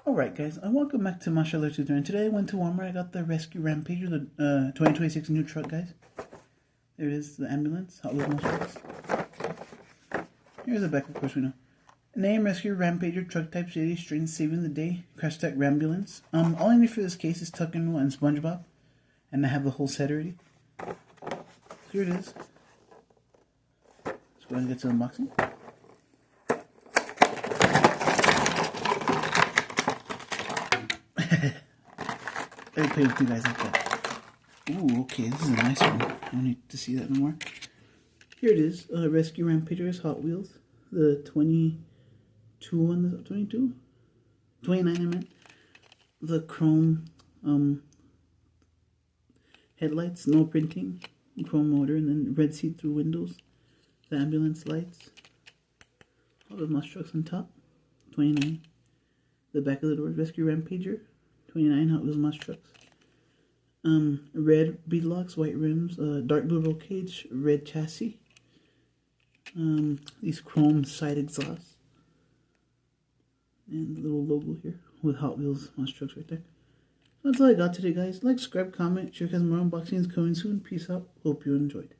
Alright guys, welcome back to Mashallah Tutor, and today I went to Walmart. I got the Rescue Rampager, the 2026 new truck, guys. There it is, the ambulance, Hot Wheels trucks. Here's the back, of course we know. Name, Rescue Rampager, truck type, city, strength, saving the day, crash tech, Rambulance. All I need for this case is Tuck and Roll and SpongeBob, and I have the whole set already. So here it is. Let's go ahead and get to the unboxing. Let me play with you guys like that. Ooh, okay, this is a nice one. I don't need to see that no more. Here it is, Rescue Rampagers Hot Wheels. The 22 one, 22? 29 I meant. The chrome headlights, no printing, chrome motor, and then red see-through windows. The ambulance lights. All the monster trucks on top. 29. The back of the door, Rescue Rampager. 29 Hot Wheels monster trucks. Red beadlocks, white rims, dark blue roll cage, red chassis. These chrome side exhausts. And the little logo here with Hot Wheels monster trucks right there. So that's all I got today, guys. Like, subscribe, comment, share, because more unboxings coming soon. Peace out. Hope you enjoyed.